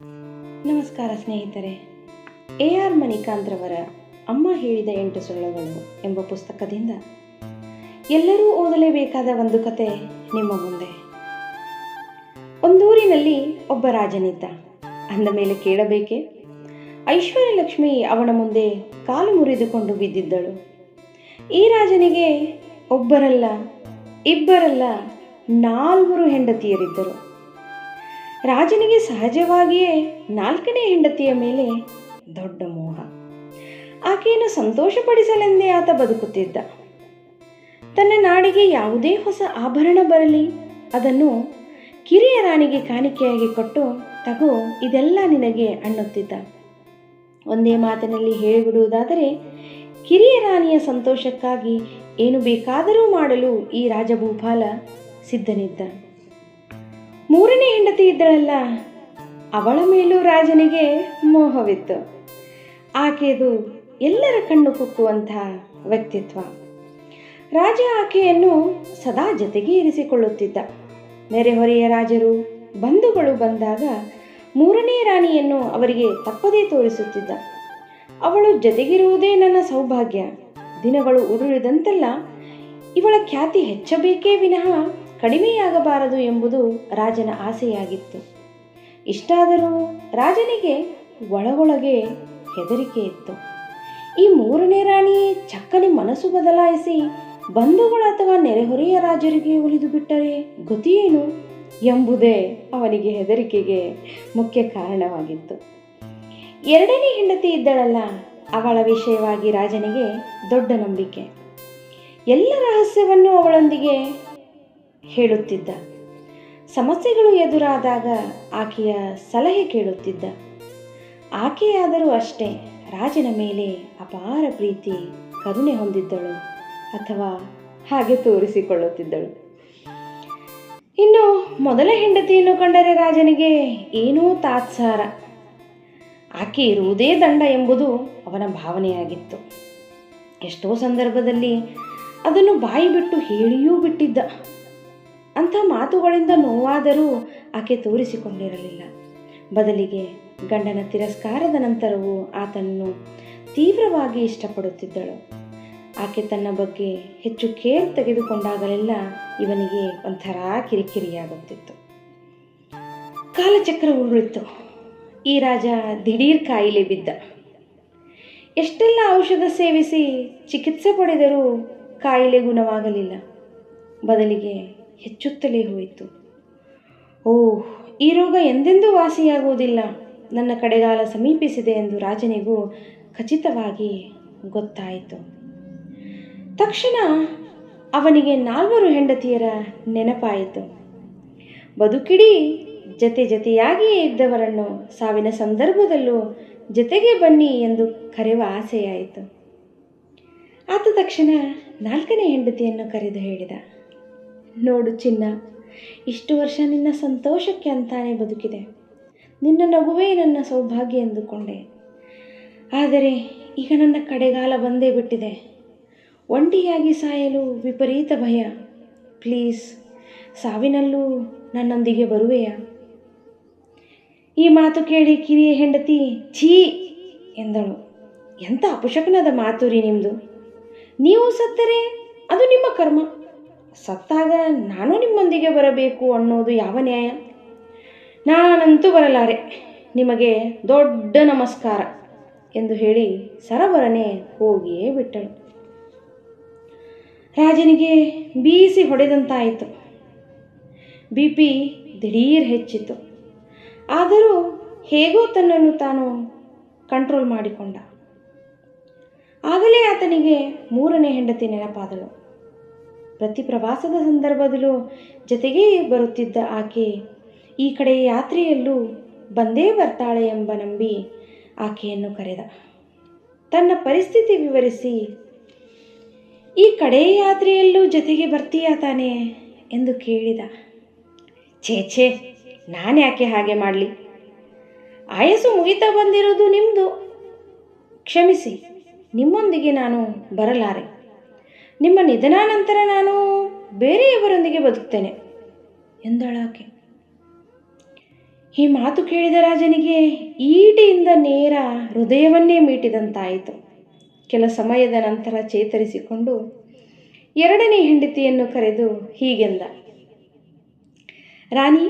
ನಮಸ್ಕಾರ ಸ್ನೇಹಿತರೆ. AR ಮಣಿಕಾಂತ್ರವರ ಅಮ್ಮ ಹೇಳಿದ 8 ಸುಳ್ಳುಗಳು ಎಂಬ ಪುಸ್ತಕದಿಂದ ಎಲ್ಲರೂ ಓದಲೇಬೇಕಾದ ಒಂದು ಕತೆ ನಿಮ್ಮ ಮುಂದೆ. ಒಂದೂರಿನಲ್ಲಿ ಒಬ್ಬ ರಾಜನಿದ್ದ. ಅಂದ ಮೇಲೆ ಕೇಳಬೇಕೆ? ಐಶ್ವರ್ಯಲಕ್ಷ್ಮಿ ಅವನ ಮುಂದೆ ಕಾಲು ಮುರಿದುಕೊಂಡು ಬಿದ್ದಿದ್ದಳು. ಈ ರಾಜನಿಗೆ ಒಬ್ಬರಲ್ಲ, ಇಬ್ಬರಲ್ಲ, 4 ಹೆಂಡತಿಯರಿದ್ದರು. ರಾಜನಿಗೆ ಸಹಜವಾಗಿಯೇ 4ನೇ ಹೆಂಡತಿಯ ಮೇಲೆ ದೊಡ್ಡ ಮೋಹ. ಆಕೆಯನ್ನು ಸಂತೋಷಪಡಿಸಲೆಂದೇ ಆತ ಬದುಕುತ್ತಿದ್ದ. ತನ್ನ ನಾಡಿಗೆ ಯಾವುದೇ ಹೊಸ ಆಭರಣ ಬರಲಿ, ಅದನ್ನು ಕಿರಿಯ ರಾಣಿಗೆ ಕಾಣಿಕೆಯಾಗಿ ಕೊಟ್ಟು, ತಗೋ ಇದೆಲ್ಲ ನಿನಗೆ ಅನ್ನುತ್ತಿದ್ದ. ಒಂದೇ ಮಾತಿನಲ್ಲಿ ಹೇಳಿಬಿಡುವುದಾದರೆ, ಕಿರಿಯ ರಾಣಿಯ ಸಂತೋಷಕ್ಕಾಗಿ ಏನು ಬೇಕಾದರೂ ಮಾಡಲು ಈ ರಾಜಭೂಪಾಲ ಸಿದ್ಧನಿದ್ದ. 3ನೇ ಹೆಂಡತಿ ಇದ್ದಳಲ್ಲ, ಅವಳ ಮೇಲೂ ರಾಜನಿಗೆ ಮೋಹವಿತ್ತು. ಆಕೆಯದು ಎಲ್ಲರ ಕಣ್ಣು ಕುಕ್ಕುವಂತಹ ವ್ಯಕ್ತಿತ್ವ. ರಾಜ ಆಕೆಯನ್ನು ಸದಾ ಜೊತೆಗೆ ಇರಿಸಿಕೊಳ್ಳುತ್ತಿದ್ದ. ನೆರೆಹೊರೆಯ ರಾಜರು, ಬಂಧುಗಳು ಬಂದಾಗ 3ನೇ ರಾಣಿಯನ್ನು ಅವರಿಗೆ ತಪ್ಪದೇ ತೋರಿಸುತ್ತಿದ್ದ. ಅವಳು ಜೊತೆಗಿರುವುದೇ ನನ್ನ ಸೌಭಾಗ್ಯ. ದಿನಗಳು ಉರುಳಿದಂತೆಲ್ಲ ಇವಳ ಖ್ಯಾತಿ ಹೆಚ್ಚಬೇಕೇ ವಿನಃ ಕಡಿಮೆಯಾಗಬಾರದು ಎಂಬುದು ರಾಜನ ಆಸೆಯಾಗಿತ್ತು. ಇಷ್ಟಾದರೂ ರಾಜನಿಗೆ ಒಳಗೊಳಗೆ ಹೆದರಿಕೆ ಇತ್ತು. ಈ 3ನೇ ರಾಣಿ ಚಕ್ಕನೆ ಮನಸ್ಸು ಬದಲಾಯಿಸಿ ಬಂಧುಗಳು ಅಥವಾ ನೆರೆಹೊರೆಯ ರಾಜರಿಗೆ ಒಲಿದು ಬಿಟ್ಟರೆ ಗತಿಯೇನು ಎಂಬುದೇ ಅವನಿಗೆ ಹೆದರಿಕೆಗೆ ಮುಖ್ಯ ಕಾರಣವಾಗಿತ್ತು. 2ನೇ ಹೆಂಡತಿ ಇದ್ದಳಲ್ಲ, ಅವಳ ವಿಷಯವಾಗಿ ರಾಜನಿಗೆ ದೊಡ್ಡ ನಂಬಿಕೆ. ಎಲ್ಲ ರಹಸ್ಯವನ್ನು ಅವಳೊಂದಿಗೆ ಹೇಳುತ್ತಿದ್ದ. ಸಮಸ್ಯೆಗಳು ಎದುರಾದಾಗ ಆಕೆಯ ಸಲಹೆ ಕೇಳುತ್ತಿದ್ದ. ಆಕೆಯಾದರೂ ಅಷ್ಟೇ ರಾಜನ ಮೇಲೆ ಅಪಾರ ಪ್ರೀತಿ, ಕರುಣೆ ಹೊಂದಿದ್ದಳು, ಅಥವಾ ಹಾಗೆ ತೋರಿಸಿಕೊಳ್ಳುತ್ತಿದ್ದಳು. ಇನ್ನು ಮೊದಲ ಹೆಂಡತಿಯನ್ನು ಕಂಡರೆ ರಾಜನಿಗೆ ಏನೋ ತಾತ್ಸಾರ. ಆಕೆ ಇರುವುದೇ ದಂಡ ಎಂಬುದು ಅವನ ಭಾವನೆಯಾಗಿತ್ತು. ಎಷ್ಟೋ ಸಂದರ್ಭದಲ್ಲಿ ಅದನ್ನು ಬಾಯಿ ಬಿಟ್ಟು ಹೇಳಿಯೂ ಬಿಟ್ಟಿದ್ದ. ಅಂಥ ಮಾತುಗಳಿಂದ ನೋವಾದರೂ ಆಕೆ ತೋರಿಸಿಕೊಂಡಿರಲಿಲ್ಲ. ಬದಲಿಗೆ ಗಂಡನ ತಿರಸ್ಕಾರದ ನಂತರವೂ ಆತನನ್ನು ತೀವ್ರವಾಗಿ ಇಷ್ಟಪಡುತ್ತಿದ್ದಳು. ಆಕೆ ತನ್ನ ಬಗ್ಗೆ ಹೆಚ್ಚು ಕೇರ್ ತೆಗೆದುಕೊಂಡಾಗಲೆಲ್ಲ ಇವನಿಗೆ ಒಂಥರ ಕಿರಿಕಿರಿಯಾಗುತ್ತಿತ್ತು. ಕಾಲಚಕ್ರ ಉರುಳಿತು. ಈ ರಾಜ ದಿಢೀರ್ ಕಾಯಿಲೆ ಬಿದ್ದ. ಎಷ್ಟೆಲ್ಲ ಔಷಧ ಸೇವಿಸಿ ಚಿಕಿತ್ಸೆ ಪಡೆದರೂ ಕಾಯಿಲೆ ಗುಣವಾಗಲಿಲ್ಲ. ಬದಲಿಗೆ ಹೆಚ್ಚುತ್ತಲೇ ಹೋಯಿತು. ಈ ರೋಗ ಎಂದೆಂದೂ ವಾಸಿಯಾಗುವುದಿಲ್ಲ, ನನ್ನ ಕಡೆಗಾಲ ಸಮೀಪಿಸಿದೆ ಎಂದು ರಾಜನಿಗೂ ಖಚಿತವಾಗಿ ಗೊತ್ತಾಯಿತು. ತಕ್ಷಣ ಅವನಿಗೆ 4 ಹೆಂಡತಿಯರ ನೆನಪಾಯಿತು. ಬದುಕಿಡೀ ಜೊತೆಯಾಗಿಯೇ ಇದ್ದವರನ್ನು ಸಾವಿನ ಸಂದರ್ಭದಲ್ಲೂ ಜೊತೆಗೆ ಬನ್ನಿ ಎಂದು ಕರೆಯುವ ಆಸೆಯಾಯಿತು. ಆತ ತಕ್ಷಣ 4ನೇ ಹೆಂಡತಿಯನ್ನು ಕರೆದು ಹೇಳಿದ, ನೋಡು ಚಿನ್ನ, ಇಷ್ಟು ವರ್ಷ ನಿನ್ನ ಸಂತೋಷಕ್ಕೆ ಅಂತಾನೆ ಬದುಕಿದೆ. ನಿನ್ನ ನಗುವೇ ನನ್ನ ಸೌಭಾಗ್ಯ ಎಂದುಕೊಂಡೆ. ಆದರೆ ಈಗ ನನ್ನ ಕಡೆಗಾಲ ಬಂದೇ ಬಿಟ್ಟಿದೆ. ಒಂಟಿಯಾಗಿ ಸಾಯಲು ವಿಪರೀತ ಭಯ. ಪ್ಲೀಸ್, ಸಾವಿನಲ್ಲೂ ನನ್ನೊಂದಿಗೆ ಬರುವೆಯಾ? ಈ ಮಾತು ಕೇಳಿ ಕಿರಿಯ ಹೆಂಡತಿ ಛೀ ಎಂದಳು. ಎಂಥ ಅಪಶಕನದ ಮಾತು ರೀ ನಿಮ್ಮದು. ನೀವು ಸತ್ತರೆ ಅದು ನಿಮ್ಮ ಕರ್ಮ, ಸತ್ತಾಗ ನಾನು ನಿಮ್ಮೊಂದಿಗೆ ಬರಬೇಕು ಅನ್ನೋದು ಯಾವ ನ್ಯಾಯ? ನಾನಂತೂ ಬರಲಾರೆ, ನಿಮಗೆ ದೊಡ್ಡ ನಮಸ್ಕಾರ ಎಂದು ಹೇಳಿ ಸರಬರನೆ ಹೋಗಿಯೇ ಬಿಟ್ಟಳು. ರಾಜನಿಗೆ ಬೀಸಿ ಹೊಡೆದಂತಾಯಿತು. BP ದಿಢೀರ್ ಹೆಚ್ಚಿತು. ಆದರೂ ಹೇಗೋ ತನ್ನನ್ನು ತಾನು ಕಂಟ್ರೋಲ್ ಮಾಡಿಕೊಂಡ. ಆಗಲೇ ಆತನಿಗೆ 3ನೇ ಹೆಂಡತಿ ನೆನಪಾದಳು. ಪ್ರತಿ ಪ್ರವಾಸದ ಸಂದರ್ಭದಲ್ಲೂ ಜೊತೆಗೇ ಬರುತ್ತಿದ್ದ ಆಕೆ ಈ ಕಡೆ ಯಾತ್ರೆಯಲ್ಲೂ ಬಂದೇ ಬರ್ತಾಳೆ ಎಂಬ ನಂಬಿ ಆಕೆಯನ್ನು ಕರೆದ. ತನ್ನ ಪರಿಸ್ಥಿತಿ ವಿವರಿಸಿ, ಈ ಕಡೆ ಯಾತ್ರೆಯಲ್ಲೂ ಜೊತೆಗೆ ಬರ್ತೀಯಾ ತಾನೆ ಎಂದು ಕೇಳಿದ. ಛೇ, ನಾನು ಯಾಕೆ ಹಾಗೆ ಮಾಡಲಿ? ಆಯಸ್ಸು ಮುಗಿತಾ ಬಂದಿರೋದು ನಿಮ್ಮದು. ಕ್ಷಮಿಸಿ, ನಿಮ್ಮೊಂದಿಗೆ ನಾನು ಬರಲಾರೆ. ನಿಮ್ಮ ನಿಧನಾನಂತರ ನಾನು ಬೇರೆಯವರೊಂದಿಗೆ ಬದುಕ್ತೇನೆ ಎಂದಳಾಕೆ. ಈ ಮಾತು ಕೇಳಿದ ರಾಜನಿಗೆ ಈಟಿಯಿಂದ ನೇರ ಹೃದಯವನ್ನೇ ಮೀಟಿದಂತಾಯಿತು. ಕೆಲ ಸಮಯದ ನಂತರ ಚೇತರಿಸಿಕೊಂಡು ಎರಡನೇ ಹೆಂಡತಿಯನ್ನು ಕರೆದು ಹೀಗೆಂದ, ರಾಣಿ,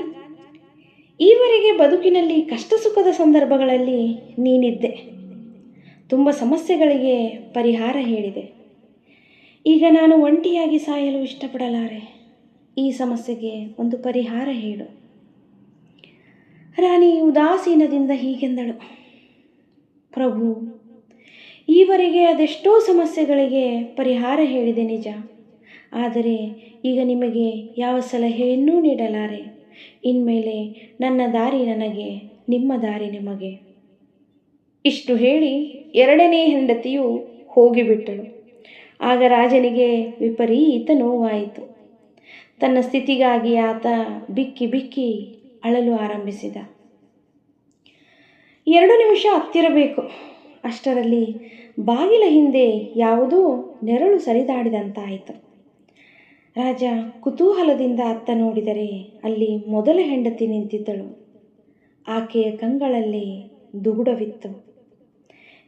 ಈವರೆಗೆ ಬದುಕಿನಲ್ಲಿ ಕಷ್ಟ ಸುಖದ ಸಂದರ್ಭಗಳಲ್ಲಿ ನೀನಿದ್ದೆ. ತುಂಬ ಸಮಸ್ಯೆಗಳಿಗೆ ಪರಿಹಾರ ಹೇಳಿದೆ. ಈಗ ನಾನು ಒಂಟಿಯಾಗಿ ಸಾಯಲು ಇಷ್ಟಪಡಲಾರೆ. ಈ ಸಮಸ್ಯೆಗೆ ಒಂದು ಪರಿಹಾರ ಹೇಳು. ರಾಣಿ ಉದಾಸೀನದಿಂದ ಹೀಗೆಂದಳು, ಪ್ರಭು, ಈವರೆಗೆ ಅದೆಷ್ಟೋ ಸಮಸ್ಯೆಗಳಿಗೆ ಪರಿಹಾರ ಹೇಳಿದೆ ನಿಜ. ಆದರೆ ಈಗ ನಿಮಗೆ ಯಾವ ಸಲಹೆಯನ್ನೂ ನೀಡಲಾರೆ. ಇನ್ಮೇಲೆ ನನ್ನ ದಾರಿ ನನಗೆ, ನಿಮ್ಮ ದಾರಿ ನಿಮಗೆ. ಇಷ್ಟು ಹೇಳಿ ಎರಡನೇ ಹೆಂಡತಿಯು ಹೋಗಿಬಿಟ್ಟಳು. ಆಗ ರಾಜನಿಗೆ ವಿಪರೀತ ನೋವಾಯಿತು. ತನ್ನ ಸ್ಥಿತಿಗಾಗಿ ಆತ ಬಿಕ್ಕಿ ಬಿಕ್ಕಿ ಅಳಲು ಆರಂಭಿಸಿದ. 2 ನಿಮಿಷ ಹತ್ತಿರಬೇಕು. ಅಷ್ಟರಲ್ಲಿ ಬಾಗಿಲ ಹಿಂದೆ ಯಾವುದೋ ನೆರಳು ಸರಿದಾಡಿದಂತಾಯಿತು. ರಾಜ ಕುತೂಹಲದಿಂದ ಅತ್ತ ನೋಡಿದರೆ ಅಲ್ಲಿ ಮೊದಲ ಹೆಂಡತಿ ನಿಂತಿದ್ದಳು. ಆಕೆಯ ಕಂಗಳಲ್ಲಿ ದುಗುಡವಿತ್ತು.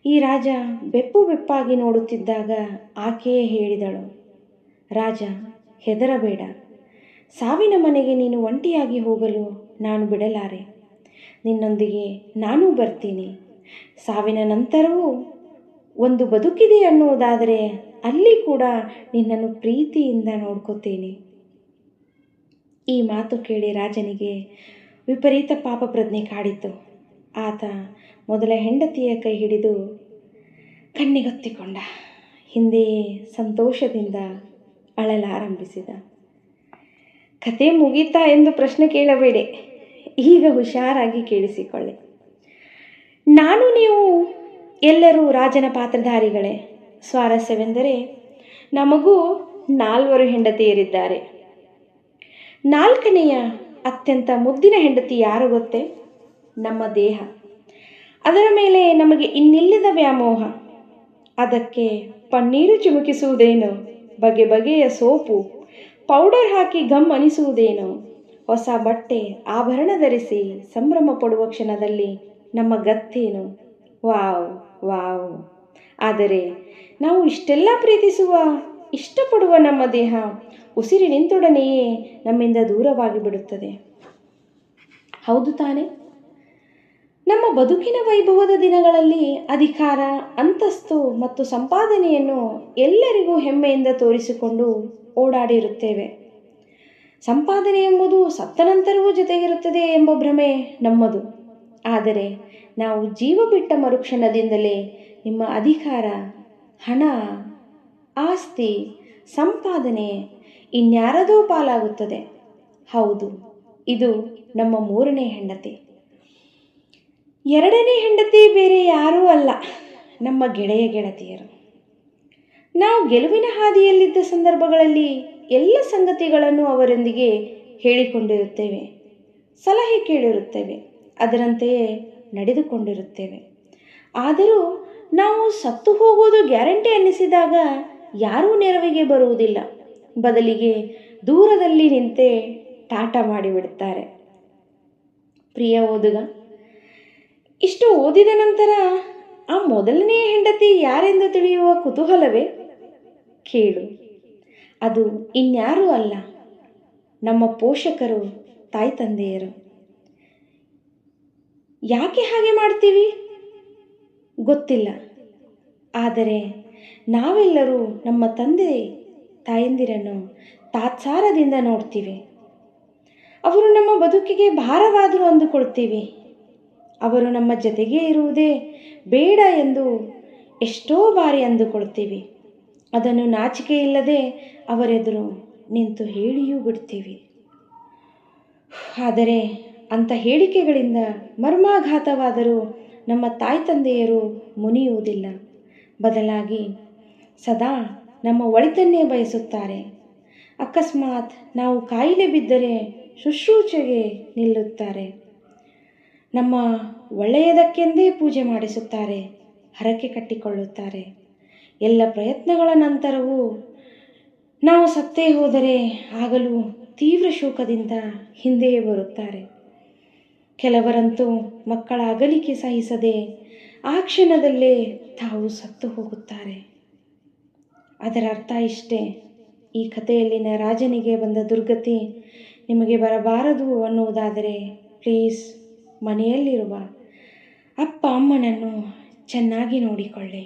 ಈ ರಾಜ ಬೆಪ್ಪು ಬೆಪ್ಪಾಗಿ ನೋಡುತ್ತಿದ್ದಾಗ ಆಕೆಯೇ ಹೇಳಿದಳು, ರಾಜ, ಹೆದರಬೇಡ. ಸಾವಿನ ಮನೆಗೆ ನೀನು ಒಂಟಿಯಾಗಿ ಹೋಗಲು ನಾನು ಬಿಡಲಾರೆ. ನಿನ್ನೊಂದಿಗೆ ನಾನೂ ಬರ್ತೀನಿ. ಸಾವಿನ ನಂತರವೂ ಒಂದು ಬದುಕಿದೆ ಅನ್ನುವುದಾದರೆ ಅಲ್ಲಿ ಕೂಡ ನಿನ್ನನ್ನು ಪ್ರೀತಿಯಿಂದ ನೋಡ್ಕೋತೇನೆ. ಈ ಮಾತು ಕೇಳಿ ರಾಜನಿಗೆ ವಿಪರೀತ ಪಾಪ ಪ್ರಜ್ಞೆ ಕಾಡಿತು. ಆತ ಮೊದಲ ಹೆಂಡತಿಯ ಕೈ ಹಿಡಿದು ಕಣ್ಣಿಗೊತ್ತಿಕೊಂಡ. ಹಿಂದೆಯೇ ಸಂತೋಷದಿಂದ ಅಳಲಾರಂಭಿಸಿದ. ಕತೆ ಮುಗೀತಾ ಎಂದು ಪ್ರಶ್ನೆ ಕೇಳಬೇಡಿ. ಈಗ ಹುಷಾರಾಗಿ ಕೇಳಿಸಿಕೊಳ್ಳಿ. ನಾನು ನೀವು ಎಲ್ಲರೂ ರಾಜನ ಪಾತ್ರಧಾರಿಗಳೇ. ಸ್ವಾರಸ್ಯವೆಂದರೆ ನಮಗೂ 4 ಹೆಂಡತಿಯರಿದ್ದಾರೆ. 4ನೆಯ ಅತ್ಯಂತ ಮುದ್ದಿನ ಹೆಂಡತಿ ಯಾರು ಗೊತ್ತೇ? ನಮ್ಮ ದೇಹ. ಅದರ ಮೇಲೆ ನಮಗೆ ಇನ್ನಿಲ್ಲದ ವ್ಯಾಮೋಹ. ಅದಕ್ಕೆ ಪನ್ನೀರು ಚಿಮುಕಿಸುವುದೇನು, ಬಗೆ ಬಗೆಯ ಸೋಪು ಪೌಡರ್ ಹಾಕಿ ಗಮ್ ಅನಿಸುವುದೇನು, ಹೊಸ ಬಟ್ಟೆ ಆಭರಣ ಧರಿಸಿ ಸಂಭ್ರಮ ಪಡುವ ಕ್ಷಣದಲ್ಲಿ ನಮ್ಮ ಗತ್ತೇನು. Wow wow. ಆದರೆ ನಾವು ಇಷ್ಟೆಲ್ಲ ಪ್ರೀತಿಸುವ, ಇಷ್ಟಪಡುವ ನಮ್ಮ ದೇಹ ಉಸಿರಿ ನಿಂತೊಡನೆಯೇ ನಮ್ಮಿಂದ ದೂರವಾಗಿ ಬಿಡುತ್ತದೆ. ಹೌದು ತಾನೆ? ನಮ್ಮ ಬದುಕಿನ ವೈಭವದ ದಿನಗಳಲ್ಲಿ ಅಧಿಕಾರ, ಅಂತಸ್ತು ಮತ್ತು ಸಂಪಾದನೆಯನ್ನು ಎಲ್ಲರಿಗೂ ಹೆಮ್ಮೆಯಿಂದ ತೋರಿಸಿಕೊಂಡು ಓಡಾಡಿರುತ್ತೇವೆ. ಸಂಪಾದನೆ ಎಂಬುದು ಸತ್ತ ನಂತರವೂ ಜೊತೆಗಿರುತ್ತದೆ ಎಂಬ ಭ್ರಮೆ ನಮ್ಮದು. ಆದರೆ ನಾವು ಜೀವ ಬಿಟ್ಟ ಮರುಕ್ಷಣದಿಂದಲೇ ನಿಮ್ಮ ಅಧಿಕಾರ, ಹಣ, ಆಸ್ತಿ, ಸಂಪಾದನೆ ಇನ್ಯಾರದೋ ಪಾಲಾಗುತ್ತದೆ. ಹೌದು, ಇದು ನಮ್ಮ 3ನೇ ಹೆಂಡತಿ. 2ನೇ ಹೆಂಡತಿ ಬೇರೆ ಯಾರೂ ಅಲ್ಲ, ನಮ್ಮ ಗೆಳೆಯ ಗೆಳತಿಯರು. ನಾವು ಗೆಲುವಿನ ಹಾದಿಯಲ್ಲಿದ್ದ ಸಂದರ್ಭಗಳಲ್ಲಿ ಎಲ್ಲ ಸಂಗತಿಗಳನ್ನು ಅವರೊಂದಿಗೆ ಹೇಳಿಕೊಂಡಿರುತ್ತೇವೆ, ಸಲಹೆ ಕೇಳಿರುತ್ತೇವೆ, ಅದರಂತೆಯೇ ನಡೆದುಕೊಂಡಿರುತ್ತೇವೆ. ಆದರೂ ನಾವು ಸತ್ತು ಹೋಗುವುದು ಗ್ಯಾರಂಟಿ ಅನ್ನಿಸಿದಾಗ ಯಾರೂ ನೆರವಿಗೆ ಬರುವುದಿಲ್ಲ. ಬದಲಿಗೆ ದೂರದಲ್ಲಿ ನಿಂತೇ ಟಾಟಾ ಮಾಡಿಬಿಡುತ್ತಾರೆ. ಪ್ರಿಯ ಓದುಗ, ಇಷ್ಟು ಓದಿದ ನಂತರ ಆ ಮೊದಲನೆಯ ಹೆಂಡತಿ ಯಾರೆಂದು ತಿಳಿಯುವ ಕುತೂಹಲವೇ? ಕೇಳು. ಅದು ಇನ್ಯಾರೂ ಅಲ್ಲ, ನಮ್ಮ ಪೋಷಕರು, ತಾಯಿ ತಂದೆಯರು. ಯಾಕೆ ಹಾಗೆ ಮಾಡ್ತೀವಿ ಗೊತ್ತಿಲ್ಲ. ಆದರೆ ನಾವೆಲ್ಲರೂ ನಮ್ಮ ತಂದೆ ತಾಯಂದಿರನ್ನು ತಾತ್ಸಾರದಿಂದ ನೋಡ್ತೀವಿ. ಅವರು ನಮ್ಮ ಬದುಕಿಗೆ ಭಾರವಾದರೂ ಅಂದುಕೊಳ್ತೀವಿ. ಅವರು ನಮ್ಮ ಜೊತೆಗೇ ಇರುವುದೇ ಬೇಡ ಎಂದು ಎಷ್ಟೋ ಬಾರಿ ಅಂದುಕೊಳ್ತೀವಿ. ಅದನ್ನು ನಾಚಿಕೆ ಇಲ್ಲದೆ ಅವರೆದುರು ನಿಂತು ಹೇಳಿಯೂ ಬಿಡ್ತೀವಿ. ಆದರೆ ಅಂಥ ಹೇಳಿಕೆಗಳಿಂದ ಮರ್ಮಾಘಾತವಾದರೂ ನಮ್ಮ ತಾಯಿ ತಂದೆಯರು ಮುನಿಯುವುದಿಲ್ಲ. ಬದಲಾಗಿ ಸದಾ ನಮ್ಮ ಒಳಿತನ್ನೇ ಬಯಸುತ್ತಾರೆ. ಅಕಸ್ಮಾತ್ ನಾವು ಕಾಯಿಲೆ ಬಿದ್ದರೆ ಶುಶ್ರೂಷೆಗೆ ನಿಲ್ಲುತ್ತಾರೆ. ನಮ್ಮ ಒಳ್ಳೆಯದಕ್ಕೆಂದೇ ಪೂಜೆ ಮಾಡಿಸುತ್ತಾರೆ, ಹರಕೆ ಕಟ್ಟಿಕೊಳ್ಳುತ್ತಾರೆ. ಎಲ್ಲ ಪ್ರಯತ್ನಗಳ ನಂತರವೂ ನಾವು ಸತ್ತೇ ಹೋದರೆ ಆಗಲೂ ತೀವ್ರ ಶೋಕದಿಂದ ಹಿಂದೆಯೇ ಬರುತ್ತಾರೆ. ಕೆಲವರಂತೂ ಮಕ್ಕಳ ಅಗಲಿಕೆ ಸಹಿಸದೆ ಆ ಕ್ಷಣದಲ್ಲೇ ತಾವು ಸತ್ತು ಹೋಗುತ್ತಾರೆ. ಅದರ ಅರ್ಥ ಇಷ್ಟೇ, ಈ ಕಥೆಯಲ್ಲಿನ ರಾಜನಿಗೆ ಬಂದ ದುರ್ಗತಿ ನಿಮಗೆ ಬರಬಾರದು ಅನ್ನುವುದಾದರೆ ಪ್ಲೀಸ್ ಮನೆಯಲ್ಲಿರುವ ಅಪ್ಪ ಅಮ್ಮನನ್ನು ಚೆನ್ನಾಗಿ ನೋಡಿಕೊಳ್ಳಿ.